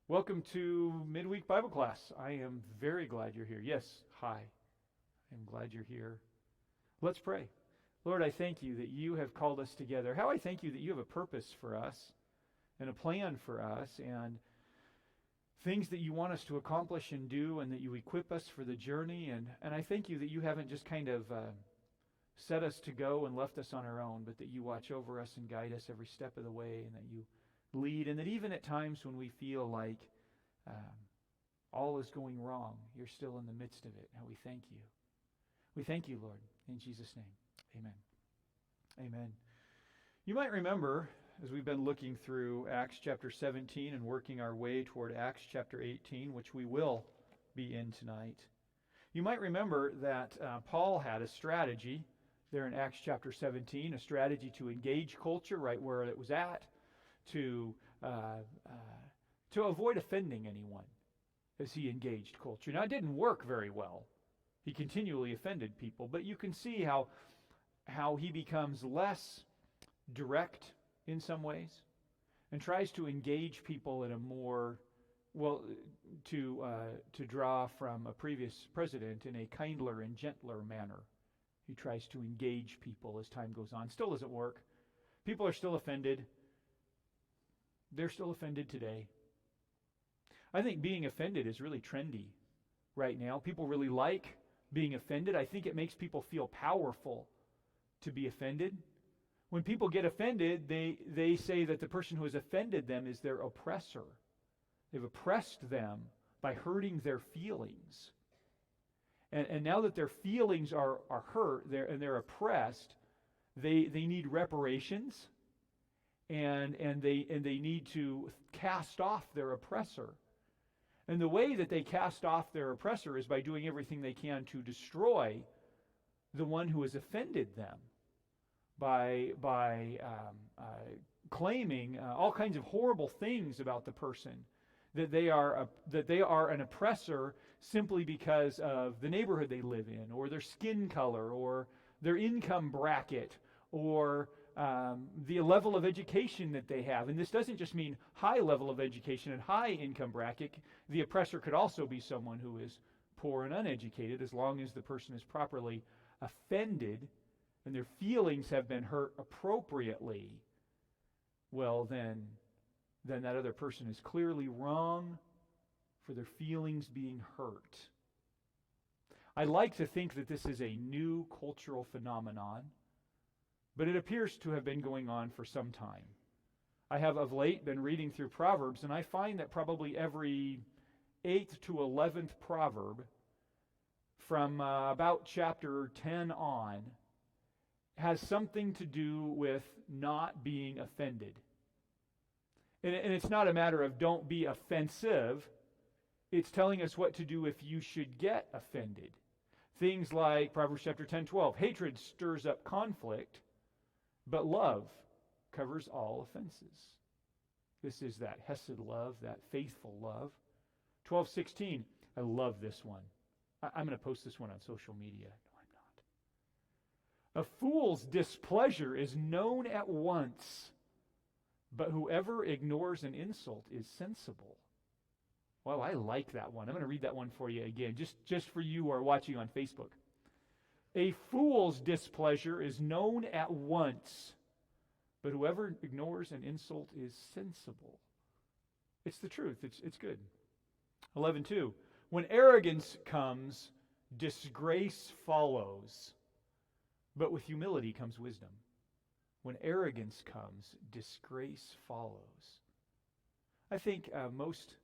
Welcome to Midweek Bible Class. I am very glad you're here. Yes, hi. I'm glad you're here. Let's pray. Lord, I thank you that you have called us together. How I thank you that you have a purpose for us and a plan for us and things that you want us to accomplish and do, and that you equip us for the journey. And I thank you that you haven't just kind of set us to go and left us on our own, but that you watch over us and guide us every step of the way, and that you lead, and that even at times when we feel like um, all is going wrong, you're still in the midst of it. And we thank you. We thank you, Lord, in Jesus' name. Amen. Amen. You might remember, as we've been looking through Acts chapter 17 and working our way toward Acts chapter 18, which we will be in tonight, you might remember that Paul had a strategy there in Acts chapter 17, a strategy to engage culture right where it was at, to avoid offending anyone as he engaged culture. Now, it didn't work very well. He continually offended people, but you can see how he becomes less direct in some ways and tries to engage people in a more, to draw from a previous president in a kindler and gentler manner. He tries to engage people as time goes on. Still doesn't work. People are still offended. They're still offended today. I think being offended is really trendy right now. People really like being offended. I think it makes people feel powerful to be offended. When people get offended, they say that the person who has offended them is their oppressor. They've oppressed them by hurting their feelings. And now that their feelings are hurt and they're oppressed, they need reparations. And they need to cast off their oppressor. And the way that they cast off their oppressor is by doing everything they can to destroy the one who has offended them by claiming all kinds of horrible things about the person, that they are an oppressor simply because of the neighborhood they live in, or their skin color, or their income bracket, or the level of education that they have. And this doesn't just mean high level of education and high income bracket. The oppressor could also be someone who is poor and uneducated, as long as the person is properly offended and their feelings have been hurt appropriately. Well, then that other person is clearly wrong for their feelings being hurt. I like to think that this is a new cultural phenomenon, but it appears to have been going on for some time. I have of late been reading through Proverbs, and I find that probably every 8th to 11th proverb from about chapter 10 on has something to do with not being offended. And it's not a matter of don't be offensive. It's telling us what to do if you should get offended. Things like Proverbs chapter 10:12, hatred stirs up conflict, but love covers all offenses. This is that hesed love, that faithful love. 12:16, I love this one. I'm going to post this one on social media. No, I'm not. A fool's displeasure is known at once, but whoever ignores an insult is sensible. Well, I like that one. I'm going to read that one for you again, just for you who are watching on Facebook. A fool's displeasure is known at once, but whoever ignores an insult is sensible. It's the truth. It's good. 11:2. When arrogance comes, disgrace follows, but with humility comes wisdom. When arrogance comes, disgrace follows. I think most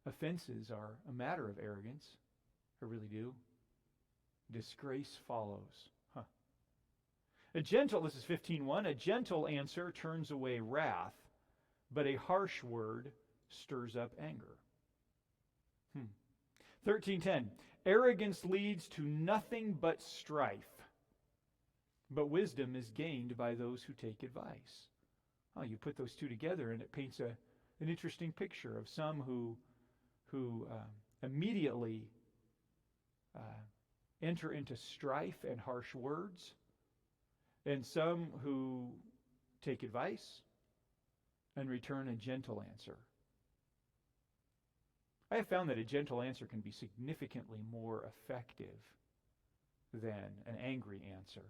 offenses are a matter of arrogance. I really do. Disgrace follows. This is 15:1, a gentle answer turns away wrath, but a harsh word stirs up anger. 13:10, arrogance leads to nothing but strife, but wisdom is gained by those who take advice. Oh, you put those two together and it paints an interesting picture of some who immediately enter into strife and harsh words, and some who take advice and return a gentle answer. I have found that a gentle answer can be significantly more effective than an angry answer.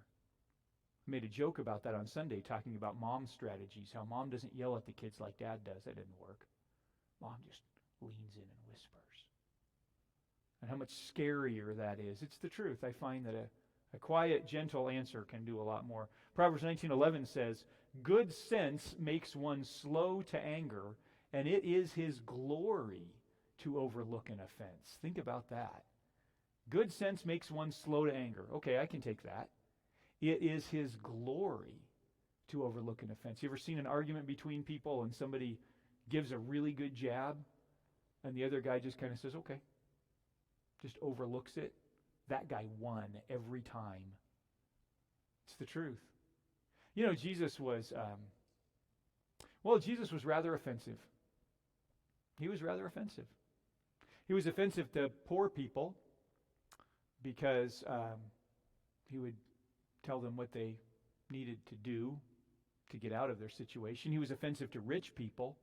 I made a joke about that on Sunday, talking about mom strategies, how mom doesn't yell at the kids like dad does. That didn't work. Mom just leans in and whispers. And how much scarier that is. It's the truth. I find that a quiet, gentle answer can do a lot more. Proverbs 19:11 says, "Good sense makes one slow to anger, and it is his glory to overlook an offense." Think about that. Good sense makes one slow to anger. Okay, I can take that. It is his glory to overlook an offense. You ever seen an argument between people and somebody gives a really good jab and the other guy just kind of says, okay, just overlooks it? That guy won every time. It's the truth. You know, Jesus was rather offensive. He was rather offensive. He was offensive to poor people because he would tell them what they needed to do to get out of their situation. He was offensive to rich people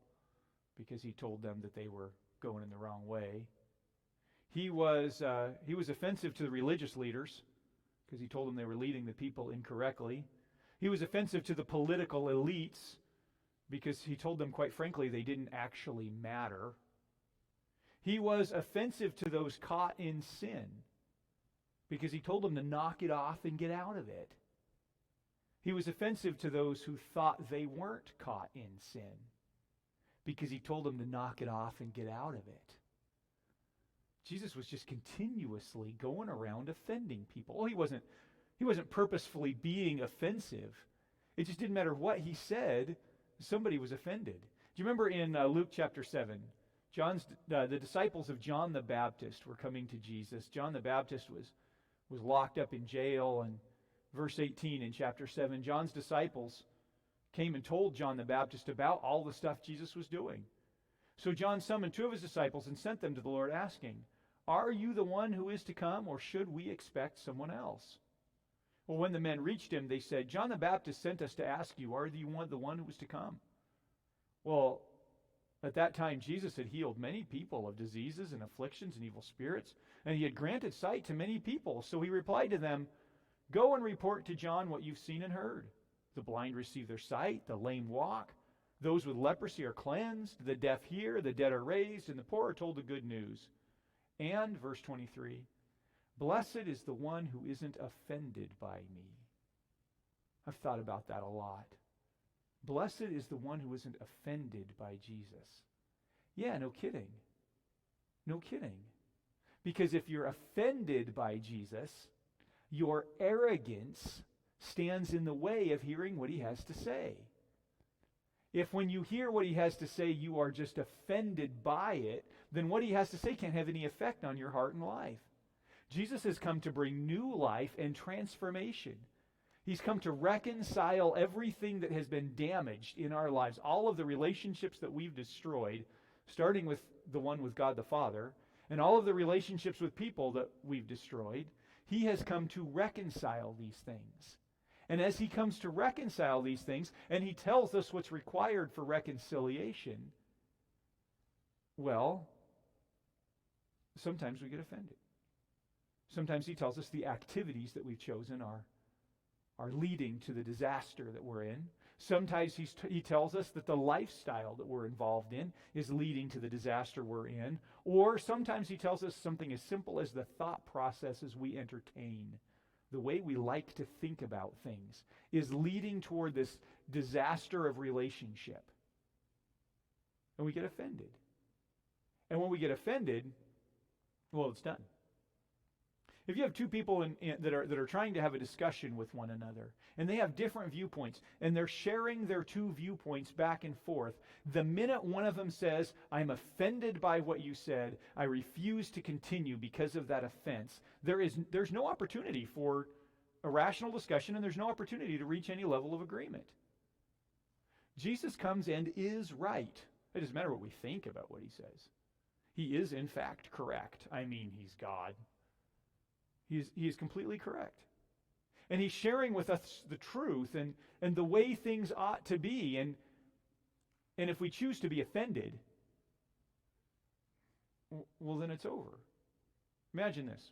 because he told them that they were going in the wrong way. He was offensive to the religious leaders because he told them they were leading the people incorrectly. He was offensive to the political elites because he told them, quite frankly, they didn't actually matter. He was offensive to those caught in sin because he told them to knock it off and get out of it. He was offensive to those who thought they weren't caught in sin because he told them to knock it off and get out of it. Jesus was just continuously going around offending people. Well, he wasn't purposefully being offensive. It just didn't matter what he said, somebody was offended. Do you remember in Luke chapter 7, the disciples of John the Baptist were coming to Jesus. John the Baptist was locked up in jail, and verse 18 in chapter 7, John's disciples came and told John the Baptist about all the stuff Jesus was doing. So John summoned two of his disciples and sent them to the Lord, asking, "Are you the one who is to come, or should we expect someone else?" Well, when the men reached him, they said, "John the Baptist sent us to ask you, are you the one who was to come?" Well, at that time, Jesus had healed many people of diseases and afflictions and evil spirits, and he had granted sight to many people. So he replied to them, "Go and report to John what you've seen and heard. The blind receive their sight, the lame walk, those with leprosy are cleansed, the deaf hear, the dead are raised, and the poor are told the good news." And, verse 23, "Blessed is the one who isn't offended by me." I've thought about that a lot. Blessed is the one who isn't offended by Jesus. Yeah, no kidding. No kidding. Because if you're offended by Jesus, your arrogance stands in the way of hearing what he has to say. If when you hear what he has to say, you are just offended by it, then what he has to say can't have any effect on your heart and life. Jesus has come to bring new life and transformation. He's come to reconcile everything that has been damaged in our lives, all of the relationships that we've destroyed, starting with the one with God the Father, and all of the relationships with people that we've destroyed. He has come to reconcile these things. And as he comes to reconcile these things, and he tells us what's required for reconciliation, well, sometimes we get offended. Sometimes he tells us the activities that we've chosen are leading to the disaster that we're in. Sometimes he tells us that the lifestyle that we're involved in is leading to the disaster we're in. Or sometimes he tells us something as simple as the thought processes we entertain, the way we like to think about things, is leading toward this disaster of relationship. And we get offended. And when we get offended, well, it's done. If you have two people that are trying to have a discussion with one another, and they have different viewpoints, and they're sharing their two viewpoints back and forth, the minute one of them says, "I'm offended by what you said, I refuse to continue because of that offense," there's no opportunity for a rational discussion, and there's no opportunity to reach any level of agreement. Jesus comes and is right. It doesn't matter what we think about what he says. He is, in fact, correct. I mean, he's God. He is completely correct. And he's sharing with us the truth and the way things ought to be. And if we choose to be offended, well, then it's over. Imagine this.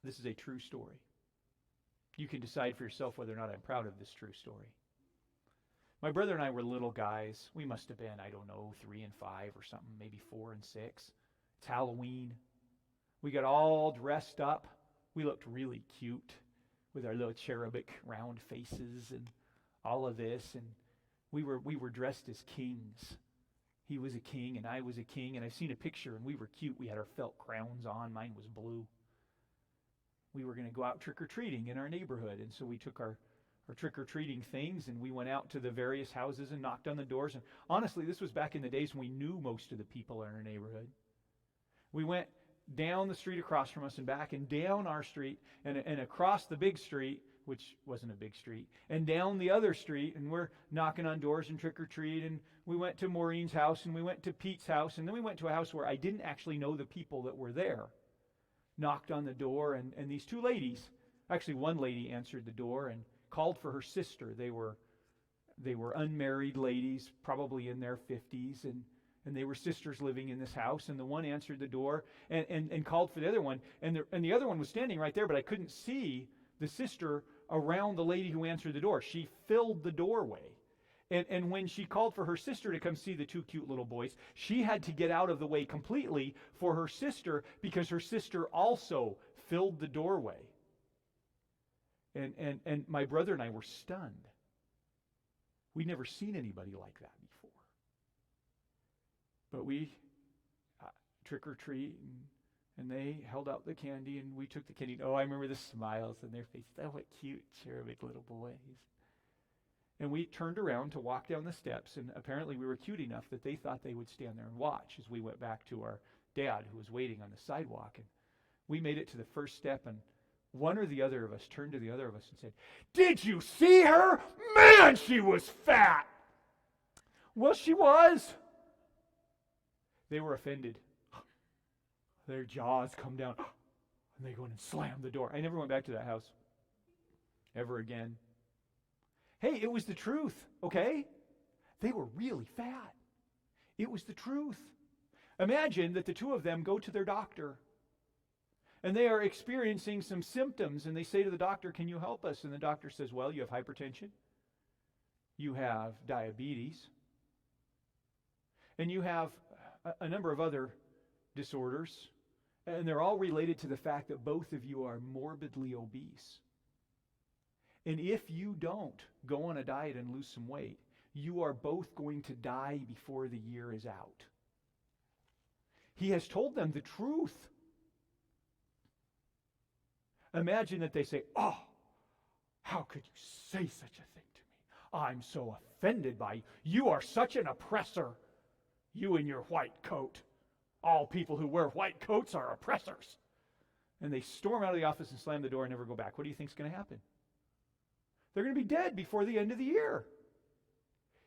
This is a true story. You can decide for yourself whether or not I'm proud of this true story. My brother and I were little guys. We must have been, 3 and 5 or something, maybe 4 and 6. It's Halloween. We got all dressed up. We looked really cute with our little cherubic round faces and all of this. And we were dressed as kings. He was a king and I was a king. And I've seen a picture and we were cute. We had our felt crowns on. Mine was blue. We were going to go out trick-or-treating in our neighborhood. And so we took our trick-or-treating things and we went out to the various houses and knocked on the doors. And honestly, this was back in the days when we knew most of the people in our neighborhood. We went down the street across from us and back and down our street and across the big street, which wasn't a big street, and down the other street, and we're knocking on doors and trick-or-treat. And we went to Maureen's house and we went to Pete's house, and then we went to a house where I didn't actually know the people that were there. Knocked on the door, and these two ladies, actually one lady answered the door and called for her sister. They were unmarried ladies, probably in their 50s, and they were sisters living in this house. And the one answered the door and called for the other one, and the other one was standing right there, but I couldn't see the sister around the lady who answered the door. She filled the doorway. And when she called for her sister to come see the two cute little boys, she had to get out of the way completely for her sister because her sister also filled the doorway. And my brother and I were stunned. We'd never seen anybody like that before. But we trick-or-treat, and they held out the candy, and we took the candy. Oh, I remember the smiles on their faces. Oh, what cute, cherubic little boys. And we turned around to walk down the steps, and apparently we were cute enough that they thought they would stand there and watch as we went back to our dad, who was waiting on the sidewalk. And we made it to the first step, and one or the other of us turned to the other of us and said, "Did you see her? Man, she was fat!" Well, she was. They were offended. Their jaws come down, and they go in and slam the door. I never went back to that house ever again. Hey, it was the truth, okay? They were really fat. It was the truth. Imagine that the two of them go to their doctor, and they are experiencing some symptoms, and they say to the doctor, "Can you help us?" And the doctor says, "Well, you have hypertension, you have diabetes, and you have a number of other disorders, and they're all related to the fact that both of you are morbidly obese. And if you don't go on a diet and lose some weight, you are both going to die before the year is out." He has told them the truth. Imagine that they say, "Oh, how could you say such a thing to me? I'm so offended by you. You are such an oppressor. You in your white coat. All people who wear white coats are oppressors." And they storm out of the office and slam the door and never go back. What do you think is going to happen? They're going to be dead before the end of the year.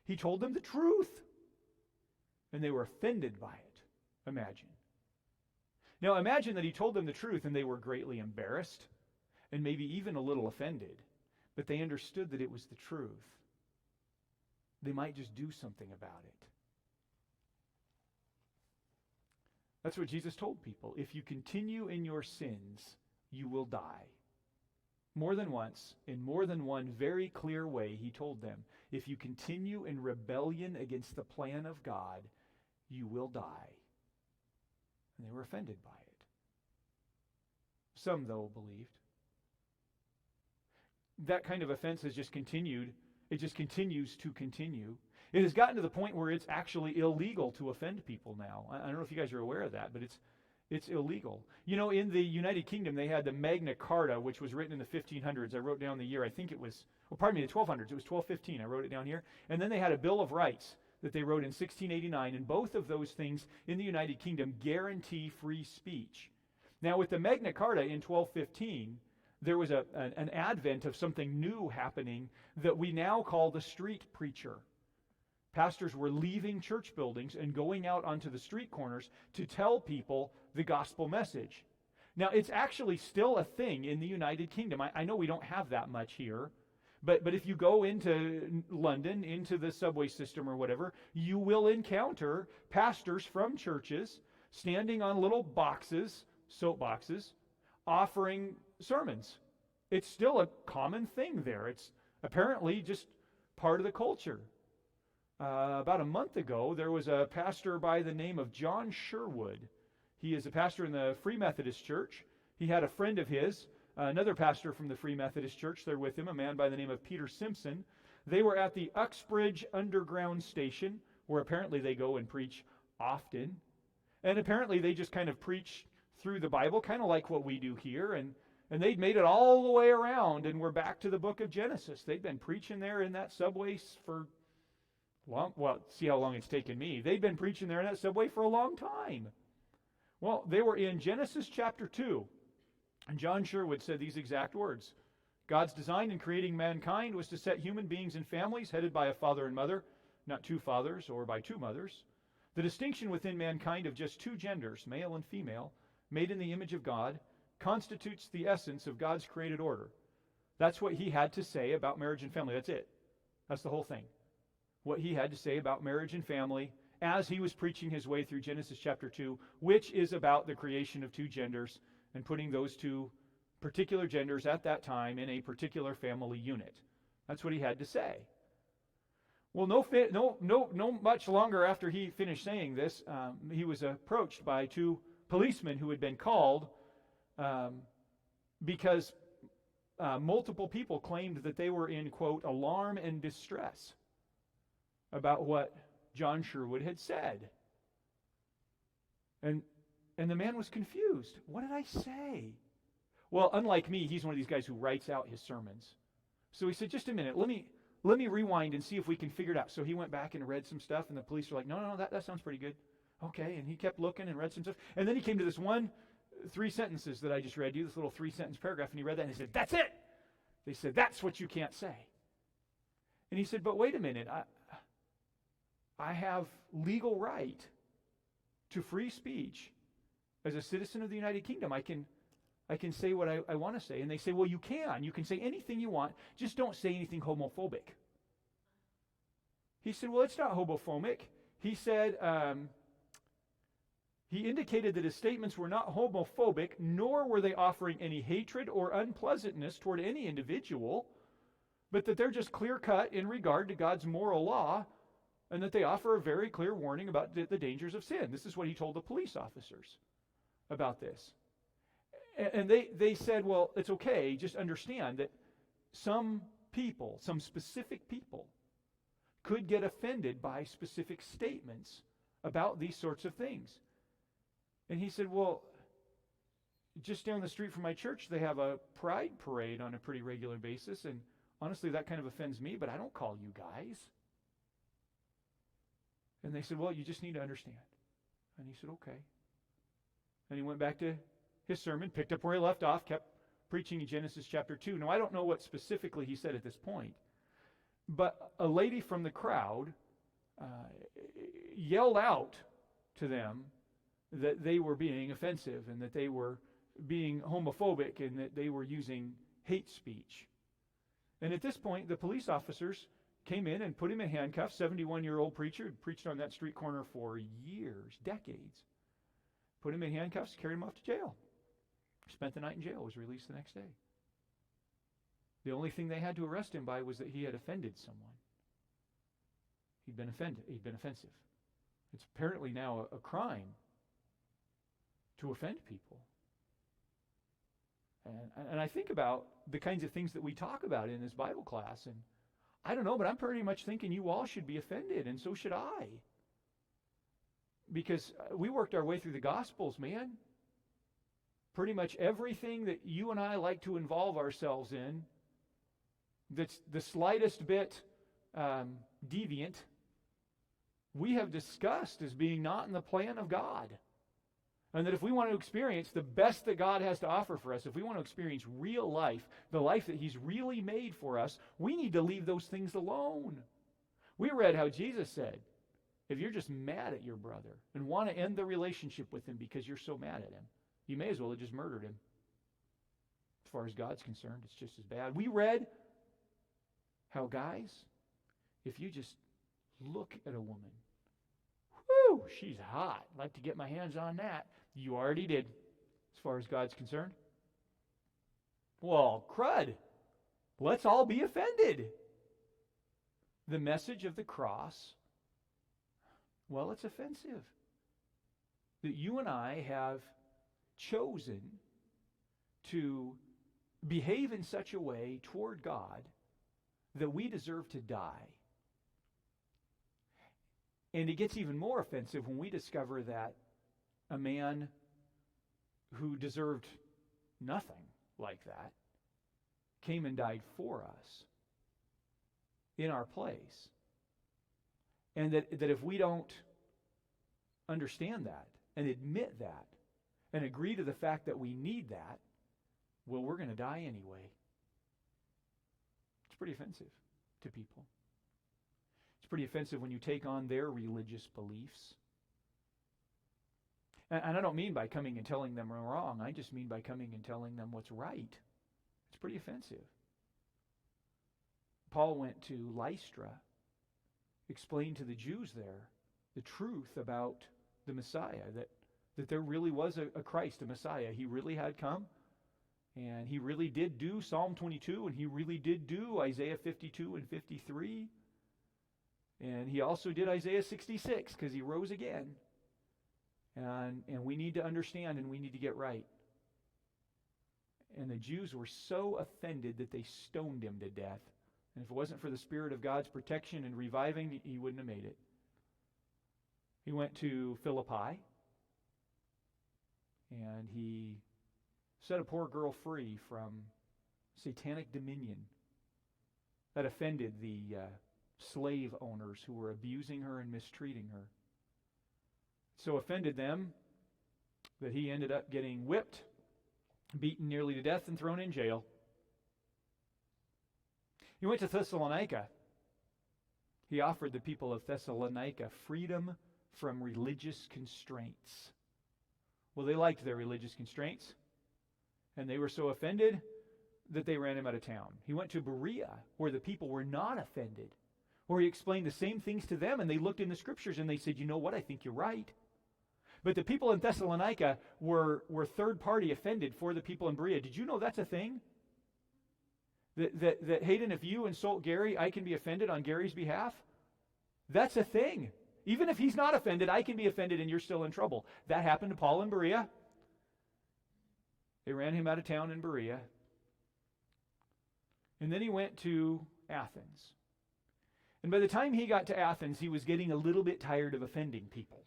He told them the truth, and they were offended by it. Imagine. Now imagine that he told them the truth and they were greatly embarrassed and maybe even a little offended, but they understood that it was the truth. They might just do something about it. That's what Jesus told people. If you continue in your sins, you will die. More than once, in more than one very clear way, he told them, if you continue in rebellion against the plan of God, you will die. And they were offended by it. Some, though, believed. That kind of offense has just continued. It just continues to continue. It has gotten to the point where it's actually illegal to offend people now. I don't know if you guys are aware of that, but it's illegal. You know, in the United Kingdom, they had the Magna Carta, which was written in the 1500s. I wrote down the year. I think it was, the 1200s. It was 1215. I wrote it down here. And then they had a Bill of Rights that they wrote in 1689. And both of those things in the United Kingdom guarantee free speech. Now, with the Magna Carta in 1215, there was an advent of something new happening that we now call the street preacher. Pastors were leaving church buildings and going out onto the street corners to tell people the gospel message. Now, it's actually still a thing in the United Kingdom. I know we don't have that much here, but if you go into London, into the subway system or whatever, you will encounter pastors from churches standing on little boxes, soap boxes, offering sermons. It's still a common thing there. It's apparently just part of the culture. About a month ago, there was a pastor by the name of John Sherwood. He is a pastor in the Free Methodist Church. He had a friend of his, another pastor from the Free Methodist Church there with him, a man by the name of Peter Simpson. They were at the Uxbridge Underground Station, where apparently they go and preach often. And apparently they just kind of preach through the Bible, kind of like what we do here. And they'd made it all the way around, and we're back to the book of Genesis. They'd been preaching there in that subway for long, well, see how long it's taken me. They'd been preaching there in that subway for a long time. Well, they were in Genesis chapter 2. And John Sherwood said these exact words. God's design in creating mankind was to set human beings in families headed by a father and mother, not two fathers or by two mothers. The distinction within mankind of just two genders, male and female, made in the image of God, constitutes the essence of God's created order. That's what he had to say about marriage and family. That's it. That's the whole thing. What he had to say about marriage and family as he was preaching his way through Genesis chapter 2, which is about the creation of two genders and putting those two particular genders at that time in a particular family unit. That's what he had to say. Well, no much longer after he finished saying this, he was approached by two policemen who had been called because multiple people claimed that they were in, quote, alarm and distress about what John Sherwood had said. And the man was confused. What did I say? Well, unlike me, he's one of these guys who writes out his sermons. So he said, just a minute, let me rewind and see if we can figure it out. So he went back and read some stuff, and the police were like, no, that sounds pretty good. Okay, and he kept looking and read some stuff. And then he came to this 3 sentences that I just read you, this little 3-sentence paragraph, and he read that, and he said, that's it! They said, that's what you can't say. And he said, but wait a minute, I have legal right to free speech as a citizen of the United Kingdom. I can say what I want to say. And they say, well, you can say anything you want, just don't say anything homophobic. He said, well, it's not homophobic. He said, he indicated that his statements were not homophobic, nor were they offering any hatred or unpleasantness toward any individual, but that they're just clear-cut in regard to God's moral law, and that they offer a very clear warning about the dangers of sin. This is what he told the police officers about this. And they said, well, it's okay, just understand that some people, some specific people, could get offended by specific statements about these sorts of things. And he said, well, just down the street from my church, they have a pride parade on a pretty regular basis, and honestly, that kind of offends me, but I don't call you guys. And they said, well, you just need to understand. And he said, okay. And he went back to his sermon, picked up where he left off, kept preaching in Genesis chapter 2. Now, I don't know what specifically he said at this point, but a lady from the crowd yelled out to them that they were being offensive and that they were being homophobic and that they were using hate speech. And at this point, the police officers came in and put him in handcuffs. 71-year-old preacher who preached on that street corner for years, decades. Put him in handcuffs, carried him off to jail. Spent the night in jail, was released the next day. The only thing they had to arrest him by was that he had offended someone. He'd been offensive. It's apparently now a crime to offend people. And I think about the kinds of things that we talk about in this Bible class, and I don't know, but I'm pretty much thinking you all should be offended, and so should I. Because we worked our way through the Gospels, man. Pretty much everything that you and I like to involve ourselves in that's the slightest bit deviant, we have discussed as being not in the plan of God. And that if we want to experience the best that God has to offer for us, if we want to experience real life, the life that He's really made for us, we need to leave those things alone. We read how Jesus said, if you're just mad at your brother and want to end the relationship with him because you're so mad at him, you may as well have just murdered him. As far as God's concerned, it's just as bad. We read how, guys, if you just look at a woman Whew, she's hot. I'd like to get my hands on that. You already did, as far as God's concerned. Well, crud. Let's all be offended. The message of the cross, well, it's offensive. That you and I have chosen to behave in such a way toward God that we deserve to die. And it gets even more offensive when we discover that a man who deserved nothing like that came and died for us in our place. And that if we don't understand that and admit that and agree to the fact that we need that, well, we're going to die anyway. It's pretty offensive to people. It's pretty offensive when you take on their religious beliefs. And I don't mean by coming and telling them they're wrong. I just mean by coming and telling them what's right. It's pretty offensive. Paul went to Lystra, explained to the Jews there the truth about the Messiah, that there really was a Christ, a Messiah. He really had come, and he really did do Psalm 22, and he really did do Isaiah 52 and 53. And he also did Isaiah 66, because he rose again. And we need to understand, and we need to get right. And the Jews were so offended that they stoned him to death. And if it wasn't for the Spirit of God's protection and reviving, he wouldn't have made it. He went to Philippi, and he set a poor girl free from satanic dominion that offended the slave owners who were abusing her and mistreating her. So offended them that he ended up getting whipped, beaten nearly to death, and thrown in jail. He went to Thessalonica. He offered the people of Thessalonica freedom from religious constraints. Well, they liked their religious constraints, and they were so offended that they ran him out of town. He went to Berea, where the people were not offended, where he explained the same things to them, and they looked in the Scriptures and they said, you know what, I think you're right. But the people in Thessalonica were third-party offended for the people in Berea. Did you know that's a thing? That Hayden, if you insult Gary, I can be offended on Gary's behalf? That's a thing. Even if he's not offended, I can be offended and you're still in trouble. That happened to Paul in Berea. They ran him out of town in Berea. And then he went to Athens. And by the time he got to Athens, he was getting a little bit tired of offending people.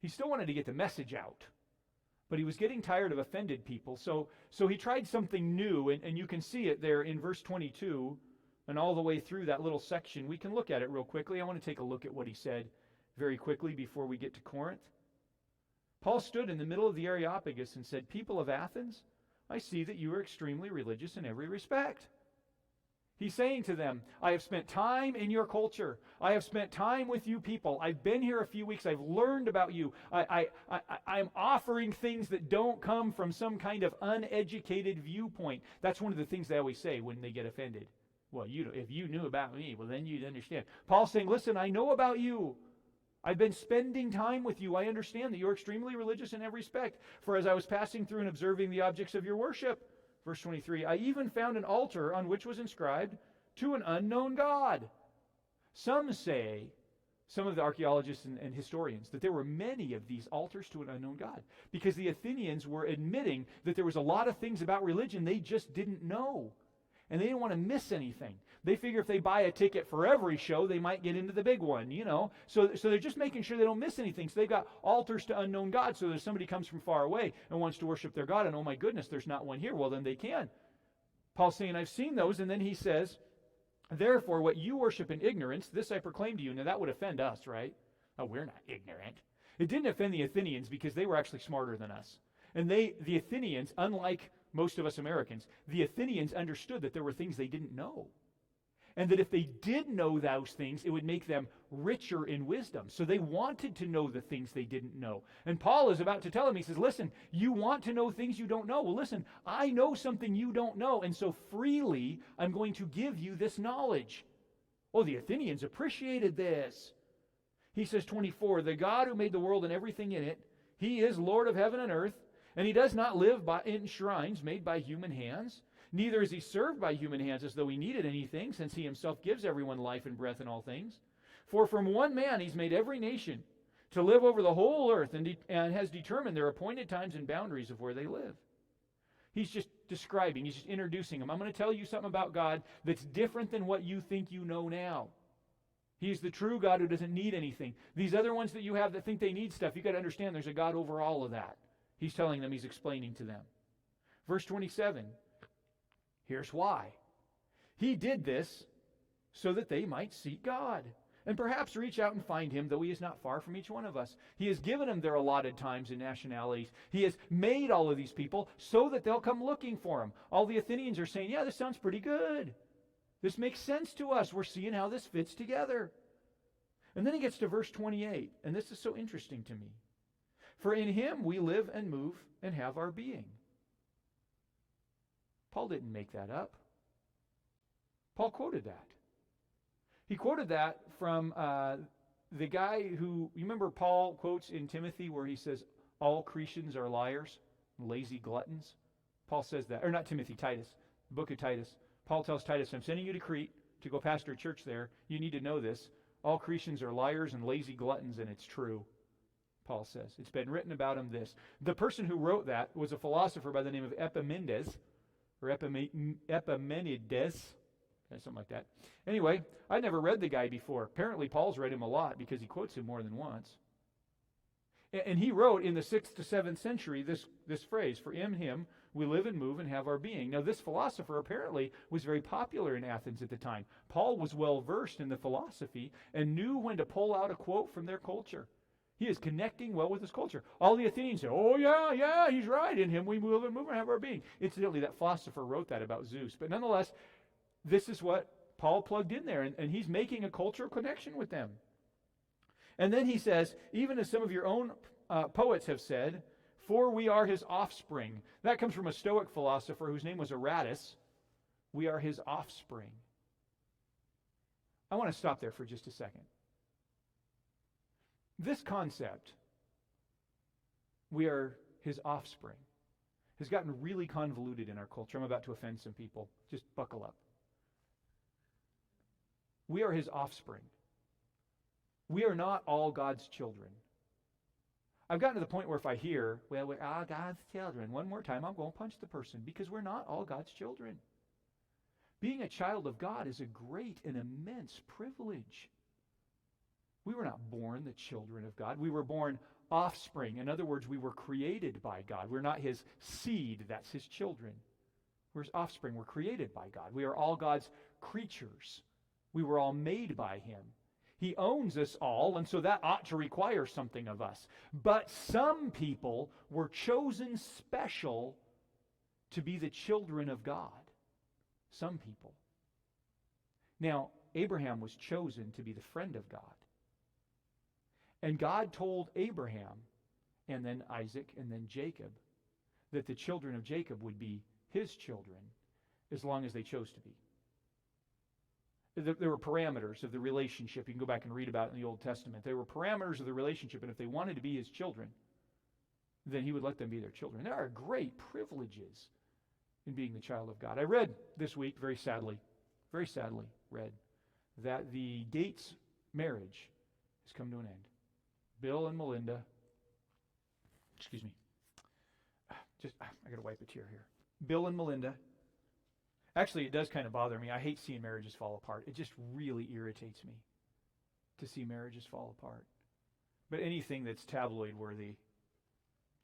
He still wanted to get the message out, but he was getting tired of offended people. So he tried something new, and you can see it there in verse 22 and all the way through that little section. We can look at it real quickly. I want to take a look at what he said very quickly before we get to Corinth. Paul stood in the middle of the Areopagus and said, "People of Athens, I see that you are extremely religious in every respect." He's saying to them, I have spent time in your culture. I have spent time with you people. I've been here a few weeks. I've learned about you. I'm offering things that don't come from some kind of uneducated viewpoint. That's one of the things they always say when they get offended. Well, if you knew about me, well, then you'd understand. Paul's saying, listen, I know about you. I've been spending time with you. I understand that you're extremely religious in every respect. For as I was passing through and observing the objects of your worship, verse 23, I even found an altar on which was inscribed, to an unknown God. Some say, some of the archaeologists and historians, that there were many of these altars to an unknown God, because the Athenians were admitting that there was a lot of things about religion they just didn't know. And they didn't want to miss anything. They figure if they buy a ticket for every show, they might get into the big one, you know. So they're just making sure they don't miss anything. So they've got altars to unknown gods. So if somebody comes from far away and wants to worship their God, and oh my goodness, there's not one here, well then they can. Paul's saying, I've seen those, and then he says, therefore, what you worship in ignorance, this I proclaim to you. Now that would offend us, right? Oh, we're not ignorant. It didn't offend the Athenians because they were actually smarter than us. And the Athenians, unlike most of us Americans, the Athenians understood that there were things they didn't know. And that if they did know those things, it would make them richer in wisdom. So they wanted to know the things they didn't know. And Paul is about to tell them, he says, listen, you want to know things you don't know? Well, listen, I know something you don't know, and so freely I'm going to give you this knowledge. Oh, the Athenians appreciated this. He says, 24, the God who made the world and everything in it, he is Lord of heaven and earth, and he does not live in shrines made by human hands. Neither is he served by human hands as though he needed anything, since he himself gives everyone life and breath and all things. For from one man he's made every nation to live over the whole earth, and has determined their appointed times and boundaries of where they live. He's just describing, he's just introducing them. I'm going to tell you something about God that's different than what you think you know now. He's the true God who doesn't need anything. These other ones that you have that think they need stuff, you've got to understand there's a God over all of that. He's telling them, he's explaining to them. Verse 27, here's why. He did this so that they might seek God, and perhaps reach out and find him, though he is not far from each one of us. He has given them their allotted times and nationalities. He has made all of these people so that they'll come looking for him. All the Athenians are saying, yeah, this sounds pretty good. This makes sense to us. We're seeing how this fits together. And then he gets to verse 28, and this is so interesting to me. For in him we live and move and have our being. Paul didn't make that up. Paul quoted that. He quoted that from the guy who, you remember Paul quotes in Timothy where he says, all Cretans are liars, lazy gluttons? Paul says that, or not Timothy, Titus, the book of Titus. Paul tells Titus, I'm sending you to Crete to go pastor a church there. You need to know this. All Cretans are liars and lazy gluttons, and it's true. Paul says. It's been written about him this. The person who wrote that was a philosopher by the name of Epimenides, or Epimenides, something like that. Anyway, I'd never read the guy before. Apparently Paul's read him a lot because he quotes him more than once. And he wrote in the 6th to 7th century this phrase, for in him we live and move and have our being. Now this philosopher apparently was very popular in Athens at the time. Paul was well versed in the philosophy and knew when to pull out a quote from their culture. He is connecting well with his culture. All the Athenians say, oh yeah, he's right. In him we live and move and have our being. Incidentally, that philosopher wrote that about Zeus. But nonetheless, this is what Paul plugged in there, and he's making a cultural connection with them. And then he says, even as some of your own poets have said, for we are his offspring. That comes from a Stoic philosopher whose name was Aratus. We are his offspring. I want to stop there for just a second. This concept, we are his offspring, has gotten really convoluted in our culture. I'm about to offend some people. Just buckle up. We are his offspring. We are not all God's children. I've gotten to the point where if I hear, well, we're all God's children, one more time, I'm going to punch the person because we're not all God's children. Being a child of God is a great and immense privilege. We were not born the children of God. We were born offspring. In other words, we were created by God. We're not his seed. That's his children. We're his offspring. We're created by God. We are all God's creatures. We were all made by him. He owns us all, and so that ought to require something of us. But some people were chosen special to be the children of God. Some people. Now, Abraham was chosen to be the friend of God. And God told Abraham, and then Isaac, and then Jacob, that the children of Jacob would be his children as long as they chose to be. There were parameters of the relationship. You can go back and read about it in the Old Testament. There were parameters of the relationship, and if they wanted to be his children, then he would let them be their children. There are great privileges in being the child of God. I read this week, very sadly read, that the Gates marriage has come to an end. Bill and Melinda, I got to wipe a tear here. Bill and Melinda, actually it does kind of bother me. I hate seeing marriages fall apart. It just really irritates me to see marriages fall apart. But anything that's tabloid worthy,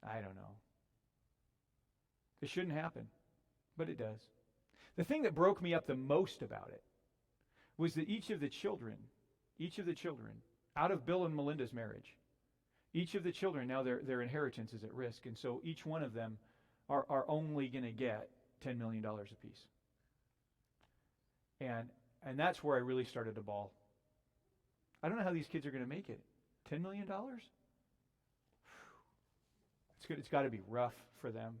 I don't know. It shouldn't happen, but it does. The thing that broke me up the most about it was that each of the children, out of Bill and Melinda's marriage, each of the children, now their inheritance is at risk, and so each one of them are only going to get $10 million apiece. And that's where I really started to bawl. I don't know how these kids are going to make it. $10 million? It's got to be rough for them.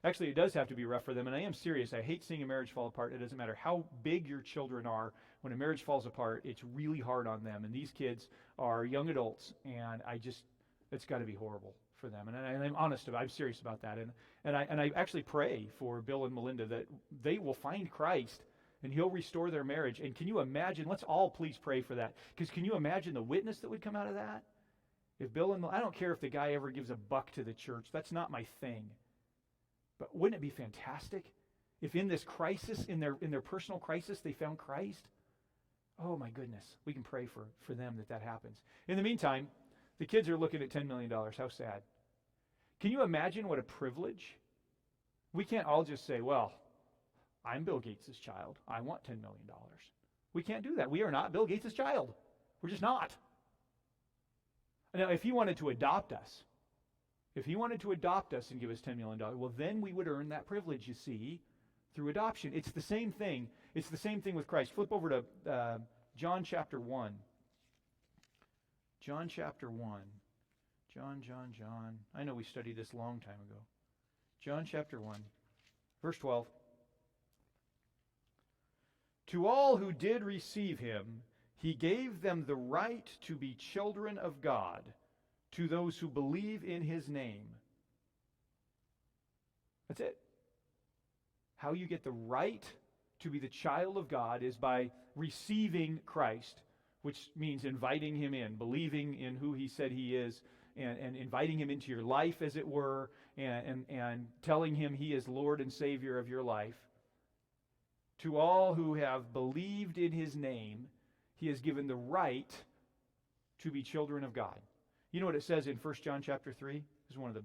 Actually, it does have to be rough for them, and I am serious. I hate seeing a marriage fall apart. It doesn't matter how big your children are. When a marriage falls apart, it's really hard on them. And these kids are young adults, and it's got to be horrible for them. And I'm honest about it. I'm serious about that. And I actually pray for Bill and Melinda that they will find Christ and he'll restore their marriage. And can you imagine? Let's all please pray for that. Because can you imagine the witness that would come out of that? If Bill and I don't care if the guy ever gives a buck to the church. That's not my thing. But wouldn't it be fantastic if in this crisis, in their personal crisis, they found Christ? Oh my goodness. We can pray for them that happens. In the meantime, the kids are looking at $10 million. How sad. Can you imagine what a privilege? We can't all just say, well, I'm Bill Gates' child. I want $10 million. We can't do that. We are not Bill Gates' child. We're just not. Now, if he wanted to adopt us, and give us $10 million, well, then we would earn that privilege, you see, through adoption. It's the same thing. It's the same thing with Christ. Flip over to John chapter 1. John chapter 1. John. I know we studied this a long time ago. John chapter 1, verse 12. To all who did receive him, he gave them the right to be children of God, to those who believe in his name. That's it. How you get the right to be the child of God is by receiving Christ, which means inviting him in, believing in who he said he is, and inviting him into your life, as it were, and telling him he is Lord and Savior of your life. To all who have believed in his name, he has given the right to be children of God. You know what it says in 1 John chapter 3? This is one of the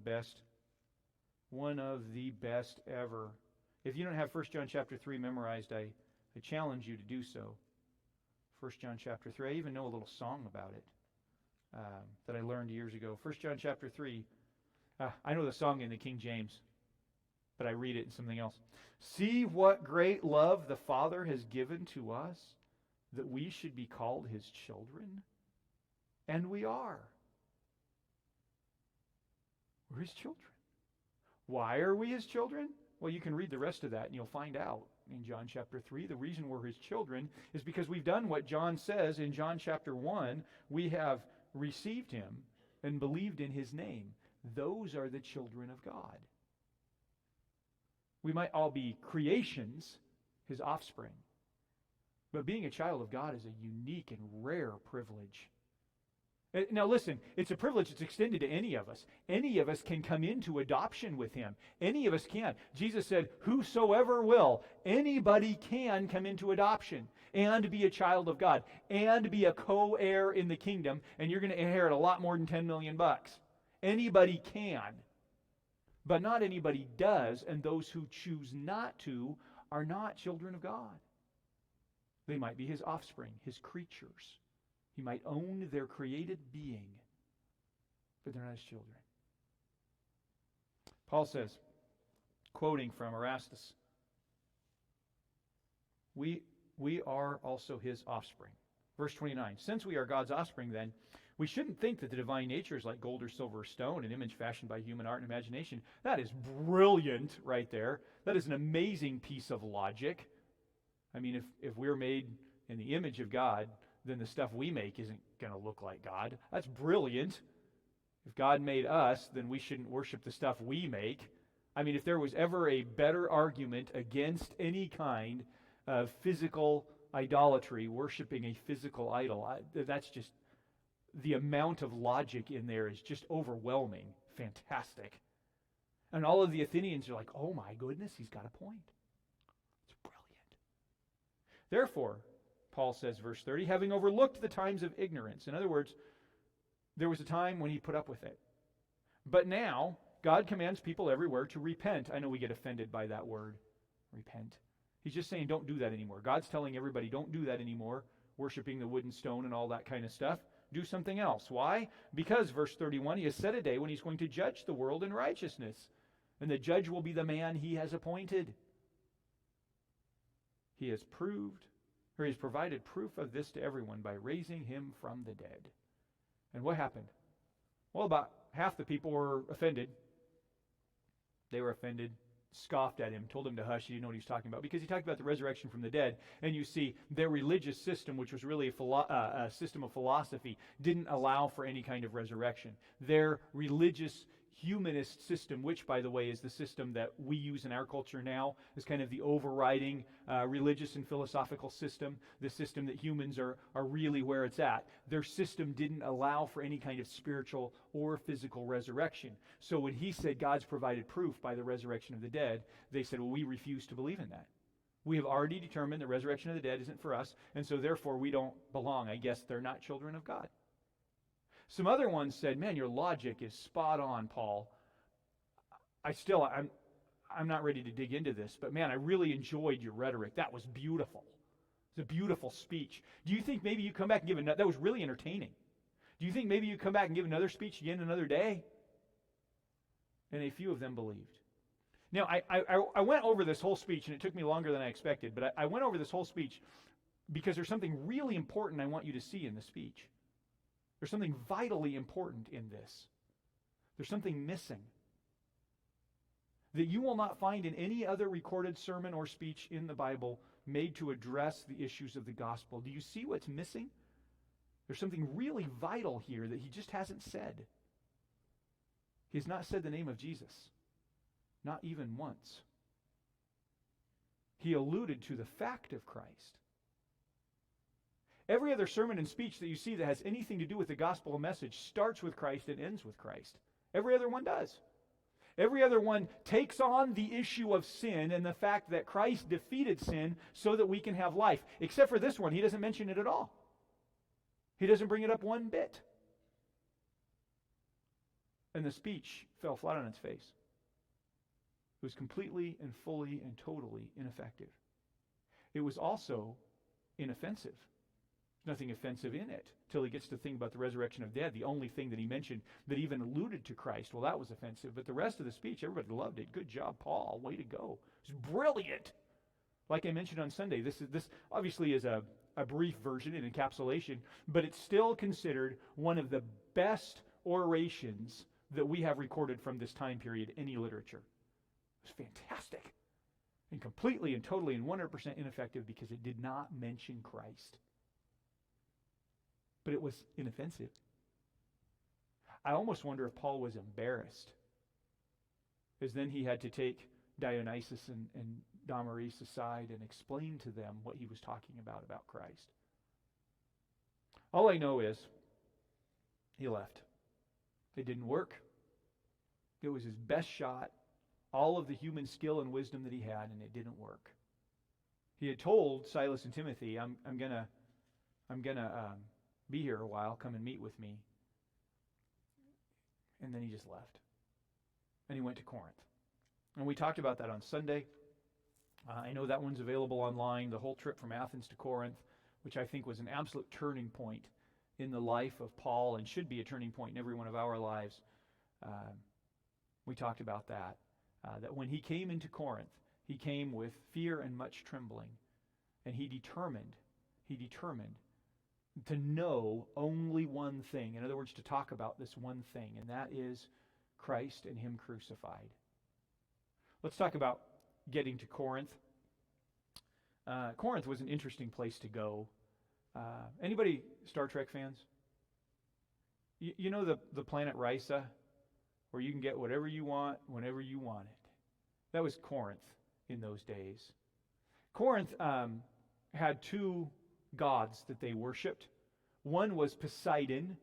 best ever. If you don't have 1 John chapter 3 memorized, I challenge you to do so. 1 John chapter 3. I even know a little song about it that I learned years ago. 1 John chapter 3. I know the song in the King James, but I read it in something else. See what great love the Father has given to us, that we should be called his children. And we are. We're his children. Why are we his children? Well, you can read the rest of that and you'll find out in John chapter 3. The reason we're his children is because we've done what John says in John chapter 1. We have received him and believed in his name. Those are the children of God. We might all be creations, his offspring. But being a child of God is a unique and rare privilege. Now listen, it's a privilege that's extended to any of us. Any of us can come into adoption with him. Any of us can. Jesus said, whosoever will, anybody can come into adoption and be a child of God and be a co-heir in the kingdom, and you're going to inherit a lot more than $10 million. Anybody can. But not anybody does, and those who choose not to are not children of God. They might be his offspring, his creatures. He might own their created being, but they're not his children. Paul says, quoting from Erastus, we are also his offspring. Verse 29, since we are God's offspring then, we shouldn't think that the divine nature is like gold or silver or stone, an image fashioned by human art and imagination. That is brilliant right there. That is an amazing piece of logic. I mean, if we're made in the image of God, then the stuff we make isn't going to look like God. That's brilliant. If God made us, then we shouldn't worship the stuff we make. I mean, if there was ever a better argument against any kind of physical idolatry, worshiping a physical idol, that's just, the amount of logic in there is just overwhelming. Fantastic. And all of the Athenians are like, oh my goodness, he's got a point. It's brilliant. Therefore, Paul says, verse 30, having overlooked the times of ignorance. In other words, there was a time when he put up with it. But now, God commands people everywhere to repent. I know we get offended by that word, repent. He's just saying don't do that anymore. God's telling everybody don't do that anymore, worshiping the wood and stone and all that kind of stuff. Do something else. Why? Because, verse 31, he has set a day when he's going to judge the world in righteousness. And the judge will be the man he has appointed. He has provided proof of this to everyone by raising him from the dead. And what happened? Well, about half the people were offended. They were offended. scoffed at him, told him to hush. He didn't know what he was talking about, because he talked about the resurrection from the dead. And you see, their religious system, which was really a system of philosophy, didn't allow for any kind of resurrection. Their religious humanist system, which, by the way, is the system that we use in our culture now, is kind of the overriding religious and philosophical system, the system that humans are really where it's at. Their system didn't allow for any kind of spiritual or physical resurrection. So when he said God's provided proof by the resurrection of the dead, they said, well, we refuse to believe in that. We have already determined the resurrection of the dead isn't for us, and so therefore we don't belong. I guess they're not children of God. Some other ones said, man, your logic is spot on, Paul. I'm not ready to dig into this, but man, I really enjoyed your rhetoric. That was beautiful. It's a beautiful speech. Do you think maybe you come back and give another? That was really entertaining. Do you think maybe you come back and give another speech again another day? And a few of them believed. Now, I went over this whole speech, and it took me longer than I expected, but I went over this whole speech because there's something really important I want you to see in the speech. There's something vitally important in this. There's something missing that you will not find in any other recorded sermon or speech in the Bible made to address the issues of the gospel. Do you see what's missing? There's something really vital here that he just hasn't said. He has not said the name of Jesus, not even once. He alluded to the fact of Christ. Every other sermon and speech that you see that has anything to do with the gospel message starts with Christ and ends with Christ. Every other one does. Every other one takes on the issue of sin and the fact that Christ defeated sin so that we can have life. Except for this one, he doesn't mention it at all. He doesn't bring it up one bit. And the speech fell flat on its face. It was completely and fully and totally ineffective. It was also inoffensive. Nothing offensive in it till he gets to think about the resurrection of dead. The only thing that he mentioned that even alluded to Christ, well, that was offensive. But the rest of the speech, everybody loved it. Good job, Paul. Way to go. It was brilliant. Like I mentioned on Sunday, this obviously is a brief version, an encapsulation, but it's still considered one of the best orations that we have recorded from this time period, any literature. It was fantastic. And completely and totally and 100% ineffective because it did not mention Christ. But it was inoffensive. I almost wonder if Paul was embarrassed, because then he had to take Dionysius and Damaris aside and explain to them what he was talking about Christ. All I know is he left. It didn't work. It was his best shot, all of the human skill and wisdom that he had, and it didn't work. He had told Silas and Timothy, I'm gonna be here a while, come and meet with me. And then he just left. And he went to Corinth. And we talked about that on Sunday. I know that one's available online, the whole trip from Athens to Corinth, which I think was an absolute turning point in the life of Paul and should be a turning point in every one of our lives. We talked about that. That when he came into Corinth, he came with fear and much trembling. And he determined to know only one thing. In other words, to talk about this one thing, and that is Christ and him crucified. Let's talk about getting to Corinth. Corinth was an interesting place to go. Anybody Star Trek fans? You know the planet Risa, where you can get whatever you want, whenever you want it. That was Corinth in those days. Corinth had two gods that they worshipped. One was Poseidon,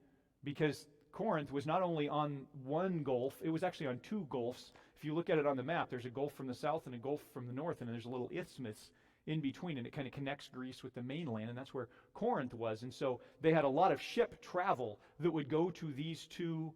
because Corinth was not only on one gulf, it was actually on two gulfs. If you look at it on the map, there's a gulf from the south and a gulf from the north, and there's a little isthmus in between, and it kind of connects Greece with the mainland, and that's where Corinth was. And so they had a lot of ship travel that would go to these two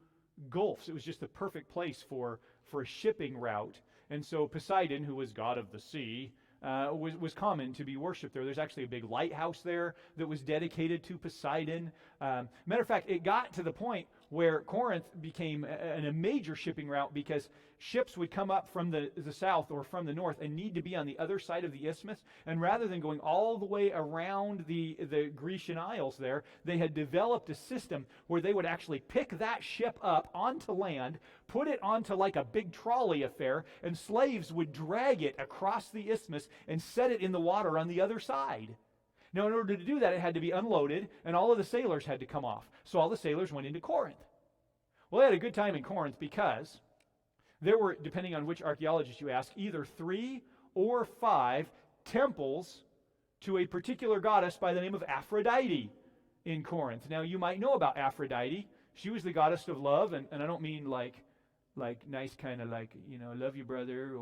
gulfs. It was just the perfect place for a shipping route. And so Poseidon, who was god of the sea, was common to be worshipped there. There's actually a big lighthouse there that was dedicated to Poseidon. Matter of fact, it got to the point where Corinth became a major shipping route because ships would come up from the south or from the north and need to be on the other side of the isthmus. And rather than going all the way around the Grecian Isles there, they had developed a system where they would actually pick that ship up onto land, put it onto like a big trolley affair, and slaves would drag it across the isthmus and set it in the water on the other side. Now, in order to do that, it had to be unloaded, and all of the sailors had to come off. So all the sailors went into Corinth. Well, they had a good time in Corinth because there were, depending on which archaeologist you ask, either 3 or 5 temples to a particular goddess by the name of Aphrodite in Corinth. Now, you might know about Aphrodite. She was the goddess of love, and I don't mean like nice kind of like, love you, brother,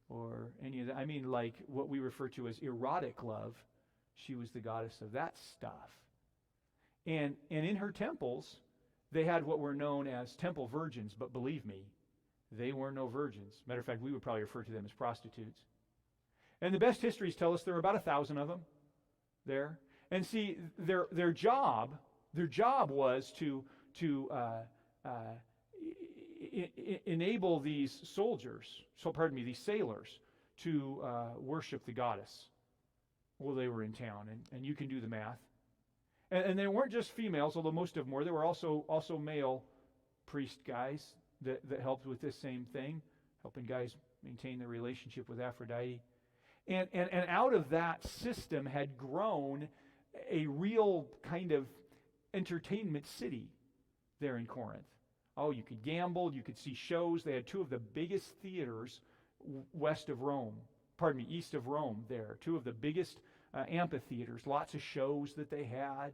or any of that. I mean like what we refer to as erotic love. She was the goddess of that stuff. And in her temples, they had what were known as temple virgins, but believe me, they were no virgins. Matter of fact, we would probably refer to them as prostitutes. And the best histories tell us there were about 1,000 of them there. And see, their job was to enable these these sailors to worship the goddess while they were in town, and you can do the math. And they weren't just females, although most of them were. There were also male priest guys that helped with this same thing, helping guys maintain their relationship with Aphrodite. And out of that system had grown a real kind of entertainment city there in Corinth. Oh, you could gamble, you could see shows. They had 2 of the biggest theaters east of Rome there. 2 of the biggest amphitheaters, lots of shows that they had,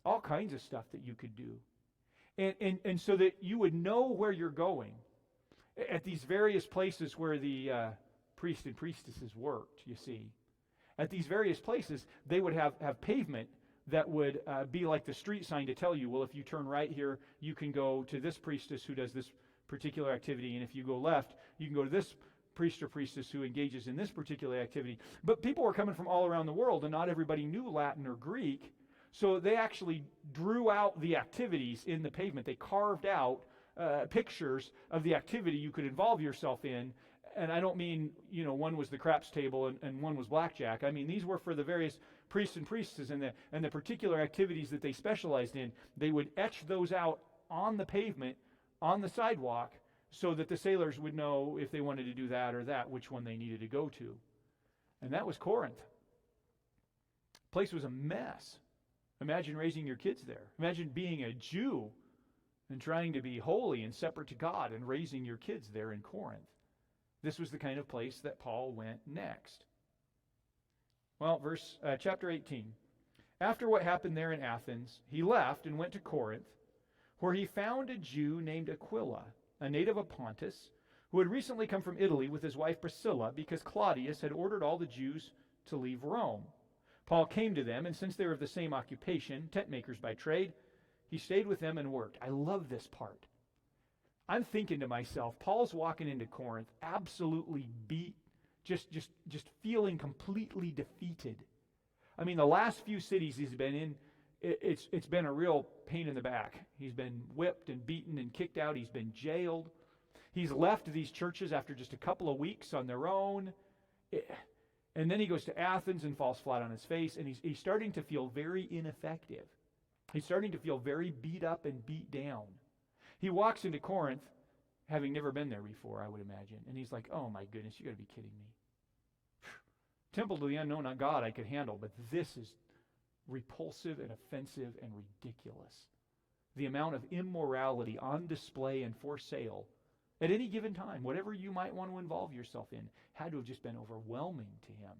all kinds of stuff that you could do. And so that you would know where you're going at these various places where the priests and priestesses worked, you see. At these various places, they would have pavement that would be like the street sign to tell you, well, if you turn right here, you can go to this priestess who does this particular activity, and if you go left, you can go to this priest or priestess who engages in this particular activity. But people were coming from all around the world, and not everybody knew Latin or Greek, so they actually drew out the activities in the pavement. They carved out pictures of the activity you could involve yourself in. And I don't mean, one was the craps table and one was blackjack. I mean, these were for the various priests and priestesses and the particular activities that they specialized in. They would etch those out on the pavement, on the sidewalk, so that the sailors would know if they wanted to do that or that, which one they needed to go to. And that was Corinth. The place was a mess. Imagine raising your kids there. Imagine being a Jew and trying to be holy and separate to God and raising your kids there in Corinth. This was the kind of place that Paul went next. Well, chapter 18. After what happened there in Athens, he left and went to Corinth, where he found a Jew named Aquila, a native of Pontus, who had recently come from Italy with his wife Priscilla because Claudius had ordered all the Jews to leave Rome. Paul came to them, and since they were of the same occupation, tent makers by trade, he stayed with them and worked. I love this part. I'm thinking to myself, Paul's walking into Corinth absolutely beat, just feeling completely defeated. I mean, the last few cities he's been in, it's been a real pain in the back. He's been whipped and beaten and kicked out. He's been jailed. He's left these churches after just a couple of weeks on their own. And then he goes to Athens and falls flat on his face, and he's starting to feel very ineffective. He's starting to feel very beat up and beat down. He walks into Corinth, having never been there before, I would imagine, and he's like, oh my goodness, you got to be kidding me. Temple to the unknown God I could handle, but this is repulsive and offensive and ridiculous. The amount of immorality on display and for sale at any given time, whatever you might want to involve yourself in, had to have just been overwhelming to him,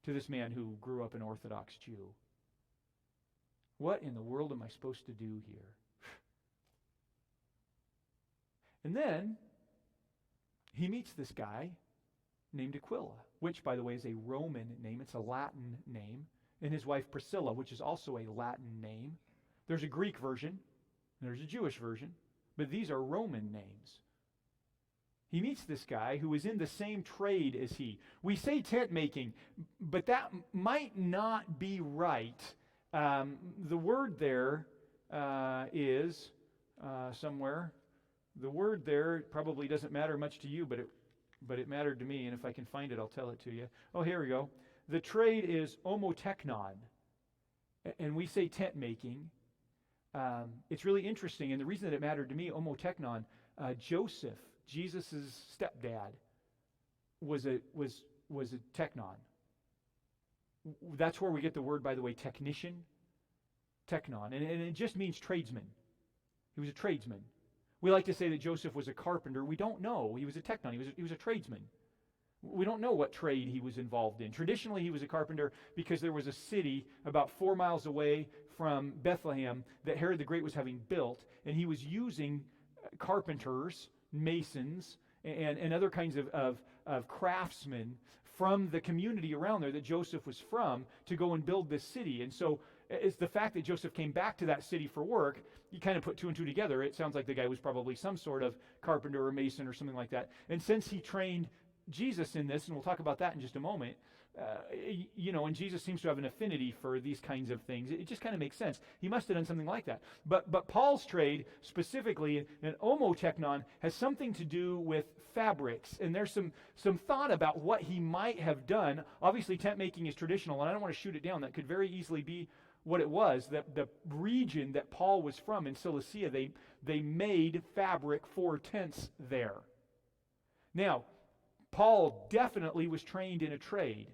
to this man who grew up an Orthodox Jew. What in the world am I supposed to do here? And then he meets this guy named Aquila, which, by the way, is a Roman name. It's a Latin name. And his wife Priscilla, which is also a Latin name. There's a Greek version, and there's a Jewish version, but these are Roman names. He meets this guy who is in the same trade as he. We say tent making, but that might not be right. The word there is somewhere. The word there probably doesn't matter much to you, but it mattered to me, and if I can find it, I'll tell it to you. Oh, here we go. The trade is omotechnon, and we say tent making. It's really interesting, and the reason that it mattered to me, omotechnon, Joseph, Jesus' stepdad, was a technon. That's where we get the word, by the way, technician, technon, and it just means tradesman. He was a tradesman. We like to say that Joseph was a carpenter. We don't know. He was a technon. He was a tradesman. We don't know what trade he was involved in. Traditionally, he was a carpenter because there was a city about 4 miles away from Bethlehem that Herod the Great was having built, and he was using carpenters, masons, and other kinds of craftsmen from the community around there that Joseph was from to go and build this city. And so it's the fact that Joseph came back to that city for work. You kind of put two and two together. It sounds like the guy was probably some sort of carpenter or mason or something like that. And since he trained Jesus in this, and we'll talk about that in just a moment, and Jesus seems to have an affinity for these kinds of things. It just kind of makes sense. He must have done something like that. But Paul's trade, specifically, an omotechnon, has something to do with fabrics. And there's some thought about what he might have done. Obviously, tent making is traditional, and I don't want to shoot it down. That could very easily be what it was. That the region that Paul was from in Cilicia, they made fabric for tents there. Now, Paul definitely was trained in a trade.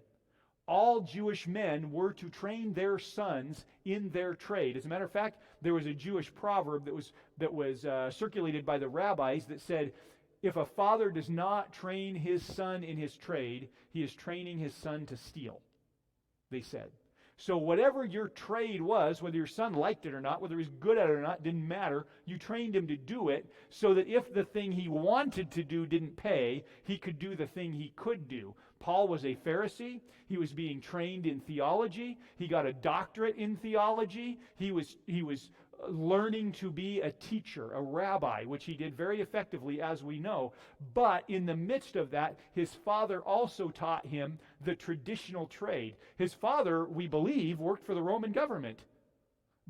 All Jewish men were to train their sons in their trade. As a matter of fact, there was a Jewish proverb that was circulated by the rabbis that said, if a father does not train his son in his trade, he is training his son to steal, they said. So whatever your trade was, whether your son liked it or not, whether he was good at it or not, didn't matter. You trained him to do it so that if the thing he wanted to do didn't pay, he could do the thing he could do. Paul was a Pharisee. He was being trained in theology. He got a doctorate in theology. He was learning to be a teacher, a rabbi, which he did very effectively, as we know. But in the midst of that, his father also taught him the traditional trade. His father, we believe, worked for the Roman government.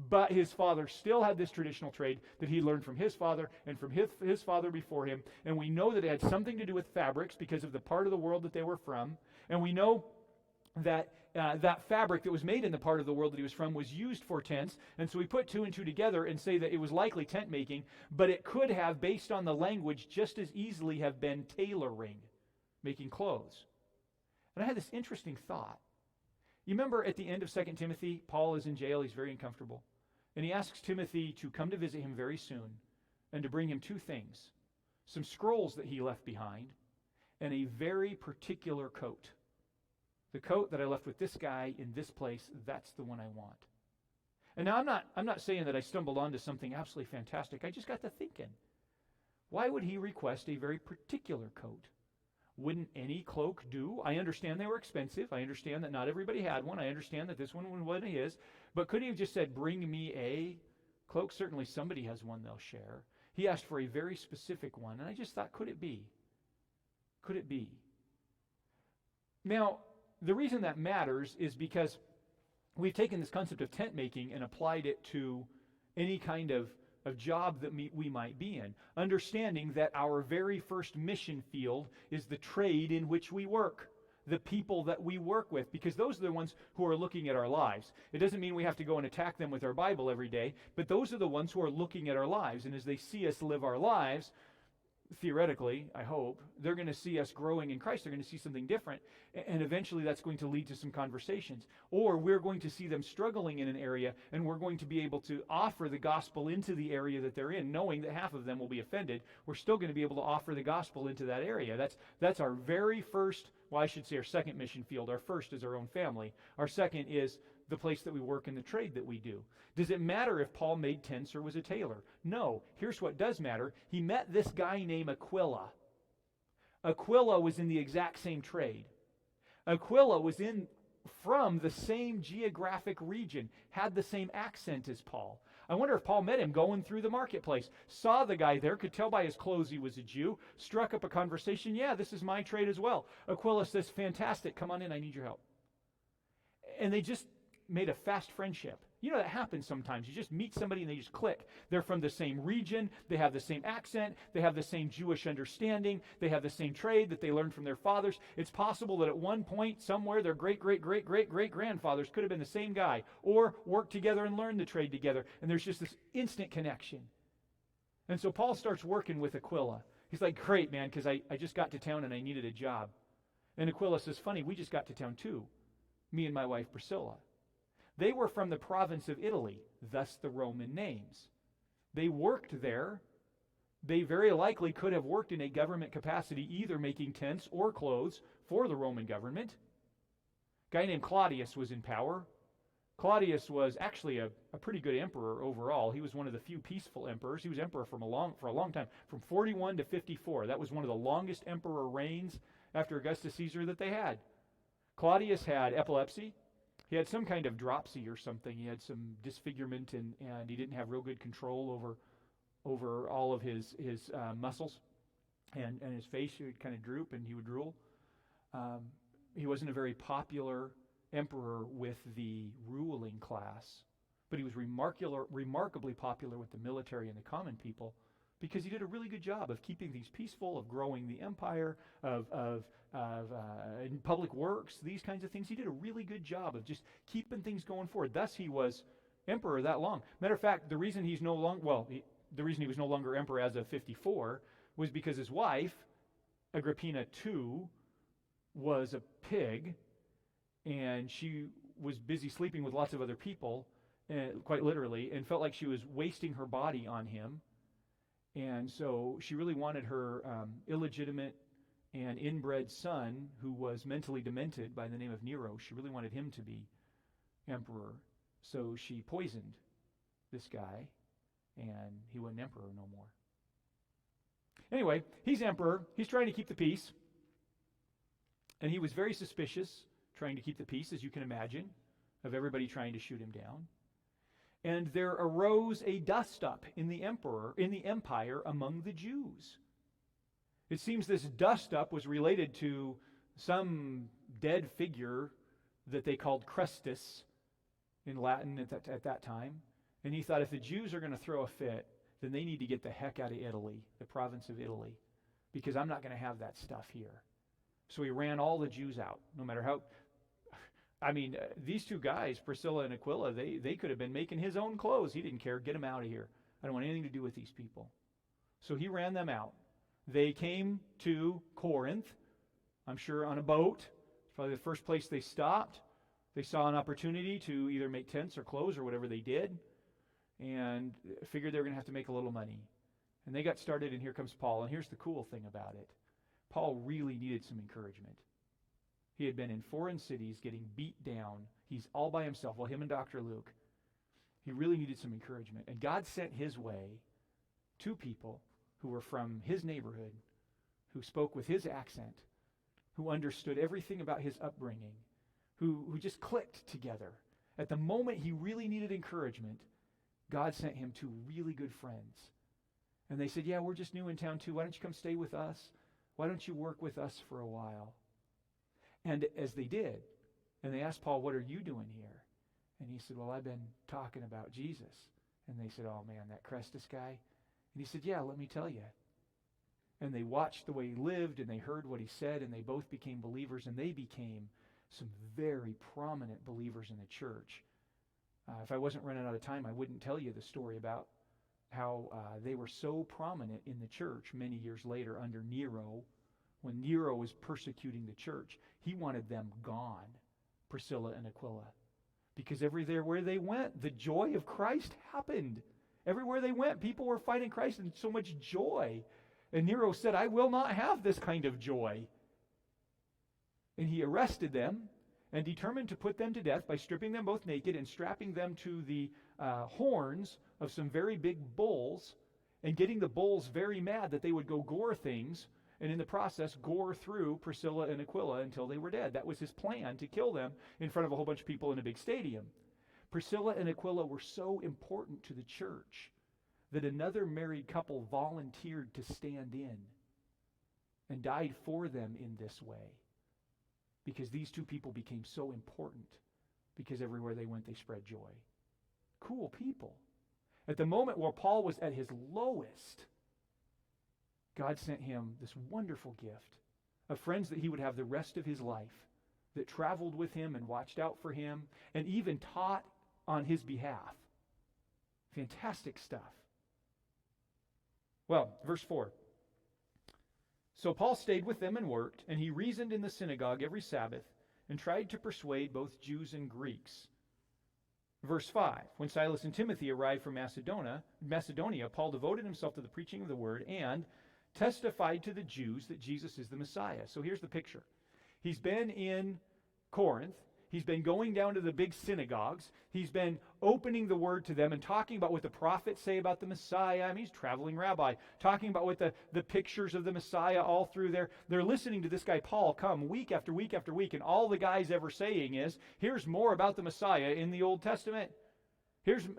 But his father still had this traditional trade that he learned from his father and from his father before him. And we know that it had something to do with fabrics because of the part of the world that they were from. And we know that that fabric that was made in the part of the world that he was from was used for tents. And so we put two and two together and say that it was likely tent making, but it could have, based on the language, just as easily have been tailoring, making clothes. And I had this interesting thought. You remember at the end of 2 Timothy, Paul is in jail. He's very uncomfortable. And he asks Timothy to come to visit him very soon and to bring him two things: some scrolls that he left behind and a very particular coat. The coat that I left with this guy in this place, that's the one I want. And now I'm not saying that I stumbled onto something absolutely fantastic. I just got to thinking, why would he request a very particular coat? Wouldn't any cloak do? I understand they were expensive. I understand that not everybody had one. I understand that this one wasn't his. But could he have just said, bring me a cloak? Certainly somebody has one they'll share. He asked for a very specific one, and I just thought, could it be? Could it be? Now, the reason that matters is because we've taken this concept of tent making and applied it to any kind of job that we might be in, understanding that our very first mission field is the trade in which we work, the people that we work with, because those are the ones who are looking at our lives. It doesn't mean we have to go and attack them with our Bible every day, but those are the ones who are looking at our lives, and as they see us live our lives, theoretically, I hope, they're going to see us growing in Christ. They're going to see something different, and eventually that's going to lead to some conversations. Or we're going to see them struggling in an area, and we're going to be able to offer the gospel into the area that they're in, knowing that half of them will be offended. We're still going to be able to offer the gospel into that area. That's our very first, well, I should say our second mission field. Our first is our own family. Our second is the place that we work and the trade that we do. Does it matter if Paul made tents or was a tailor? No. Here's what does matter. He met this guy named Aquila. Aquila was in the exact same trade. Aquila was from the same geographic region, had the same accent as Paul. I wonder if Paul met him going through the marketplace, saw the guy there, could tell by his clothes he was a Jew, struck up a conversation. Yeah, this is my trade as well. Aquila says, fantastic, come on in, I need your help. And they just made a fast friendship. You know, that happens sometimes. You just meet somebody and they just click. They're from the same region. They have the same accent. They have the same Jewish understanding. They have the same trade that they learned from their fathers. It's possible that at one point, somewhere, their great-great-great-great-great-grandfathers could have been the same guy or worked together and learned the trade together. And there's just this instant connection. And so Paul starts working with Aquila. He's like, great, man, because I just got to town and I needed a job. And Aquila says, funny, we just got to town too, me and my wife Priscilla. They were from the province of Italy, thus the Roman names. They worked there. They very likely could have worked in a government capacity, either making tents or clothes for the Roman government. A guy named Claudius was in power. Claudius was actually a pretty good emperor overall. He was one of the few peaceful emperors. He was emperor for a long time, from 41 to 54. That was one of the longest emperor reigns after Augustus Caesar that they had. Claudius had epilepsy. He had some kind of dropsy or something. He had some disfigurement, and he didn't have real good control over all of his muscles. And his face would kind of droop, and he would drool. He wasn't a very popular emperor with the ruling class, but he was remarkably popular with the military and the common people, because he did a really good job of keeping things peaceful, of growing the empire, of in public works, these kinds of things. He did a really good job of just keeping things going forward. Thus, he was emperor that long. Matter of fact, the reason he was no longer emperor as of 54 was because his wife, Agrippina II, was a pig, and she was busy sleeping with lots of other people, quite literally, and felt like she was wasting her body on him. And so she really wanted her illegitimate and inbred son, who was mentally demented by the name of Nero, she really wanted him to be emperor. So she poisoned this guy, and he wasn't emperor no more. Anyway, he's emperor. He's trying to keep the peace. And he was very suspicious, trying to keep the peace, as you can imagine, of everybody trying to shoot him down. And there arose a dust-up in the empire among the Jews. It seems this dust-up was related to some dead figure that they called Chrestus in Latin at that time. And he thought, if the Jews are going to throw a fit, then they need to get the heck out of Italy, the province of Italy, because I'm not going to have that stuff here. So he ran all the Jews out, no matter how... these two guys, Priscilla and Aquila, they could have been making his own clothes. He didn't care. Get them out of here. I don't want anything to do with these people. So he ran them out. They came to Corinth, I'm sure on a boat. It's probably the first place they stopped. They saw an opportunity to either make tents or clothes or whatever they did, and figured they were going to have to make a little money. And they got started, and here comes Paul. And here's the cool thing about it. Paul really needed some encouragement. He had been in foreign cities getting beat down. He's all by himself. Well, him and Dr. Luke. He really needed some encouragement. And God sent his way two people who were from his neighborhood, who spoke with his accent, who understood everything about his upbringing, who just clicked together. At the moment he really needed encouragement, God sent him two really good friends. And they said, yeah, we're just new in town too. Why don't you come stay with us? Why don't you work with us for a while? And as they did, and they asked Paul, what are you doing here? And he said, well, I've been talking about Jesus. And they said, oh man, that Chrestus guy? And he said, yeah, let me tell you. And they watched the way he lived, and they heard what he said, and they both became believers, and they became some very prominent believers in the church. If I wasn't running out of time, I wouldn't tell you the story about how they were so prominent in the church many years later under Nero. When Nero was persecuting the church, he wanted them gone, Priscilla and Aquila. Because everywhere they went, the joy of Christ happened. Everywhere they went, people were finding Christ and so much joy. And Nero said, I will not have this kind of joy. And he arrested them and determined to put them to death by stripping them both naked and strapping them to the horns of some very big bulls, and getting the bulls very mad that they would go gore things, and in the process gore through Priscilla and Aquila until they were dead. That was his plan, to kill them in front of a whole bunch of people in a big stadium. Priscilla and Aquila were so important to the church that another married couple volunteered to stand in and died for them in this way, because these two people became so important, because everywhere they went they spread joy. cool people. At the moment where Paul was at his lowest, God sent him this wonderful gift of friends that he would have the rest of his life, that traveled with him and watched out for him and even taught on his behalf. Fantastic stuff. Well, verse 4. So Paul stayed with them and worked, and he reasoned in the synagogue every Sabbath and tried to persuade both Jews and Greeks. Verse 5. When Silas and Timothy arrived from Macedonia, Paul devoted himself to the preaching of the word and testified to the Jews that Jesus is the Messiah. So here's the picture. He's been in Corinth. He's been going down to the big synagogues. He's been opening the word to them and talking about what the prophets say about the Messiah. I mean, he's a traveling rabbi, talking about what the pictures of the Messiah all through there. They're listening to this guy Paul come week after week after week, and all the guy's ever saying is, here's more about the Messiah in the Old Testament.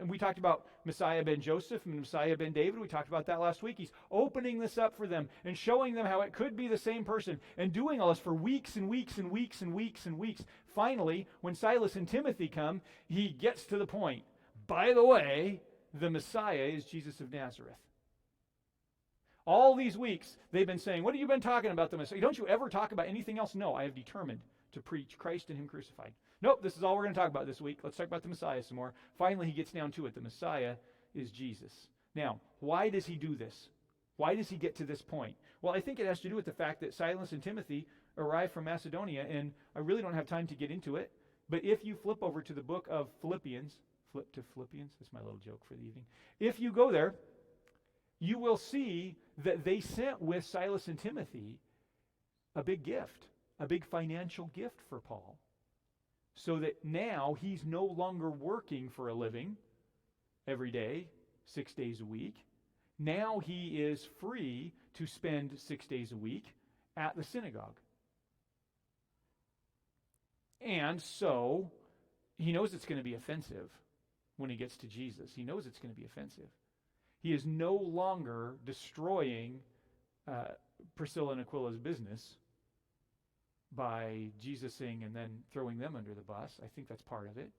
We talked about Messiah ben Joseph and Messiah ben David. We talked about that last week. He's opening this up for them and showing them how it could be the same person and doing all this for weeks and weeks and weeks and weeks and weeks. Finally, when Silas and Timothy come, he gets to the point. By the way, the Messiah is Jesus of Nazareth. All these weeks, they've been saying, what have you been talking about the Messiah? Don't you ever talk about anything else? No, I have determined to preach Christ and Him crucified. Nope, this is all we're going to talk about this week. Let's talk about the Messiah some more. Finally, he gets down to it. The Messiah is Jesus. Now, why does he do this? Why does he get to this point? Well, I think it has to do with the fact that Silas and Timothy arrived from Macedonia, and I really don't have time to get into it, but if you flip over to the book of Philippians, flip to Philippians, that's my little joke for the evening. If you go there, you will see that they sent with Silas and Timothy a big gift, a big financial gift for Paul. So that now he's no longer working for a living every day, 6 days a week. Now he is free to spend 6 days a week at the synagogue. And so he knows it's going to be offensive when he gets to Jesus. He knows it's going to be offensive. He is no longer destroying Priscilla and Aquila's business by Jesusing and then throwing them under the bus. I think that's part of it.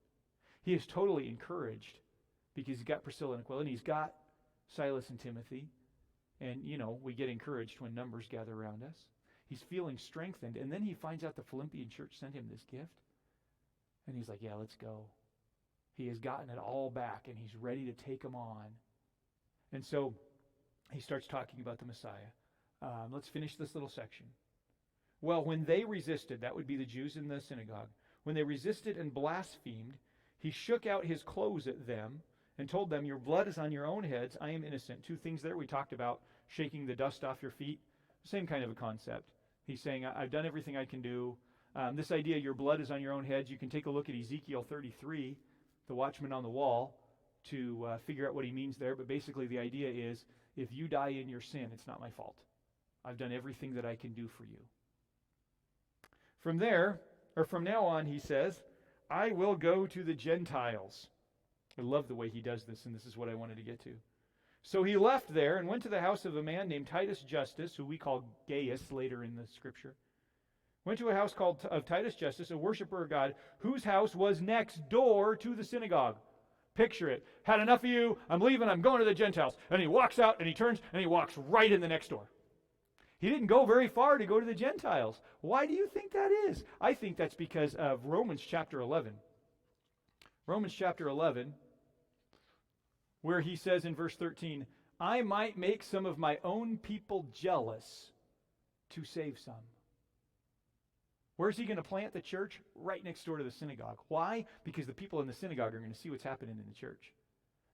He is totally encouraged because he's got Priscilla and Aquila and he's got Silas and Timothy. And, we get encouraged when numbers gather around us. He's feeling strengthened. And then he finds out the Philippian church sent him this gift. And he's like, yeah, let's go. He has gotten it all back and he's ready to take them on. And so he starts talking about the Messiah. Let's finish this little section. Well, when they resisted, that would be the Jews in the synagogue, when they resisted and blasphemed, he shook out his clothes at them and told them, your blood is on your own heads, I am innocent. Two things there. We talked about shaking the dust off your feet. Same kind of a concept. He's saying, I've done everything I can do. This idea, your blood is on your own heads, you can take a look at Ezekiel 33, the watchman on the wall, to figure out what he means there. But basically the idea is, if you die in your sin, it's not my fault. I've done everything that I can do for you. From now on, he says, I will go to the Gentiles. I love the way he does this, and this is what I wanted to get to. So he left there and went to the house of a man named Titus Justus, who we call Gaius later in the scripture. Went to a house called of Titus Justus, a worshiper of God, whose house was next door to the synagogue. Picture it. Had enough of you. I'm leaving. I'm going to the Gentiles. And he walks out and he turns and he walks right in the next door. He didn't go very far to go to the Gentiles. Why do you think that is? I think that's because of Romans chapter 11. Romans chapter 11, where he says in verse 13, I might make some of my own people jealous to save some. Where's he going to plant the church? Right next door to the synagogue. Why? Because the people in the synagogue are going to see what's happening in the church.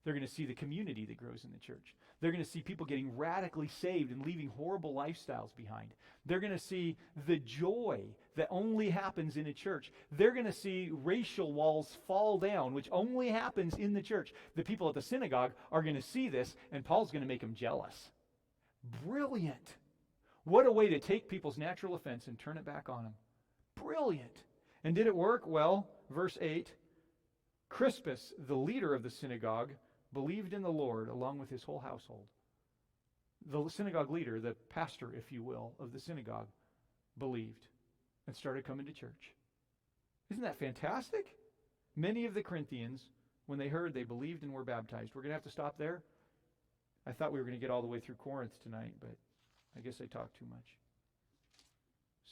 They're going to see the community that grows in the church. They're going to see people getting radically saved and leaving horrible lifestyles behind. They're going to see the joy that only happens in a church. They're going to see racial walls fall down, which only happens in the church. The people at the synagogue are going to see this, and Paul's going to make them jealous. Brilliant. What a way to take people's natural offense and turn it back on them. Brilliant. And did it work? Well, verse 8, Crispus, the leader of the synagogue, believed in the Lord along with his whole household. The synagogue leader, the pastor, if you will, of the synagogue, believed and started coming to church. Isn't that fantastic? Many of the Corinthians when they heard, they believed and were baptized. We're going to have to stop there. I thought we were going to get all the way through Corinth tonight, but I guess I talked too much.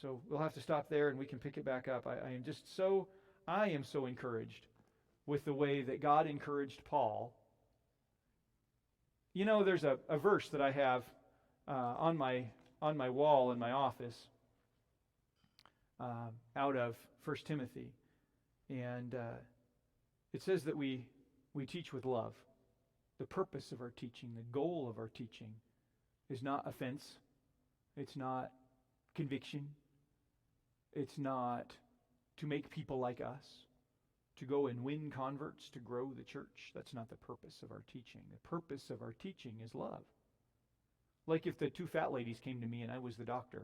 So we'll have to stop there and we can pick it back up. I am so encouraged with the way that God encouraged Paul. You know, there's a verse that I have on my wall in my office out of 1 Timothy. And it says that we teach with love. The purpose of our teaching, the goal of our teaching is not offense. It's not conviction. It's not to make people like us, to go and win converts, to grow the church. That's not the purpose of our teaching. The purpose of our teaching is love. Like if the two fat ladies came to me and I was the doctor,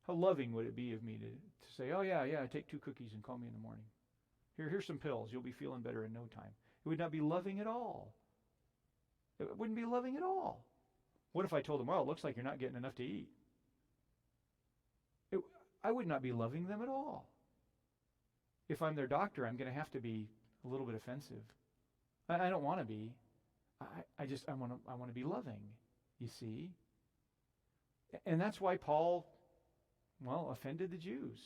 how loving would it be of me to say, oh yeah, take 2 cookies and call me in the morning. Here's some pills. You'll be feeling better in no time. It would not be loving at all. It wouldn't be loving at all. What if I told them, well, it looks like you're not getting enough to eat? I would not be loving them at all. If I'm their doctor, I'm going to have to be a little bit offensive. I don't want to be. I want to be loving, you see. And that's why Paul, offended the Jews.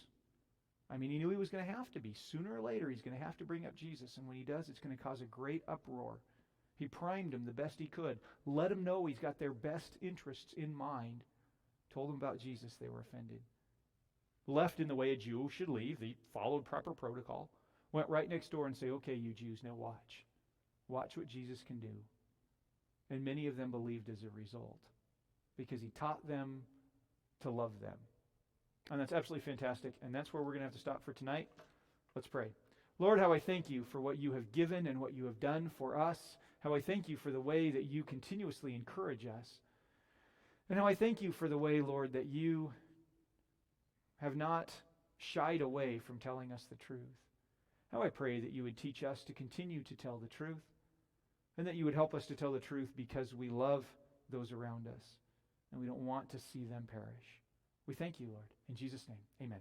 I mean, he knew he was going to have to be. Sooner or later, he's going to have to bring up Jesus. And when he does, it's going to cause a great uproar. He primed them the best he could. Let them know he's got their best interests in mind. Told them about Jesus. They were offended. Left in the way a Jew should leave. He followed proper protocol. Went right next door and said, okay, you Jews, now watch. Watch what Jesus can do. And many of them believed as a result because he taught them to love them. And that's absolutely fantastic. And that's where we're going to have to stop for tonight. Let's pray. Lord, how I thank you for what you have given and what you have done for us. How I thank you for the way that you continuously encourage us. And how I thank you for the way, Lord, that you have not shied away from telling us the truth. How I pray that you would teach us to continue to tell the truth, and that you would help us to tell the truth because we love those around us, and we don't want to see them perish. We thank you, Lord. In Jesus' name, amen.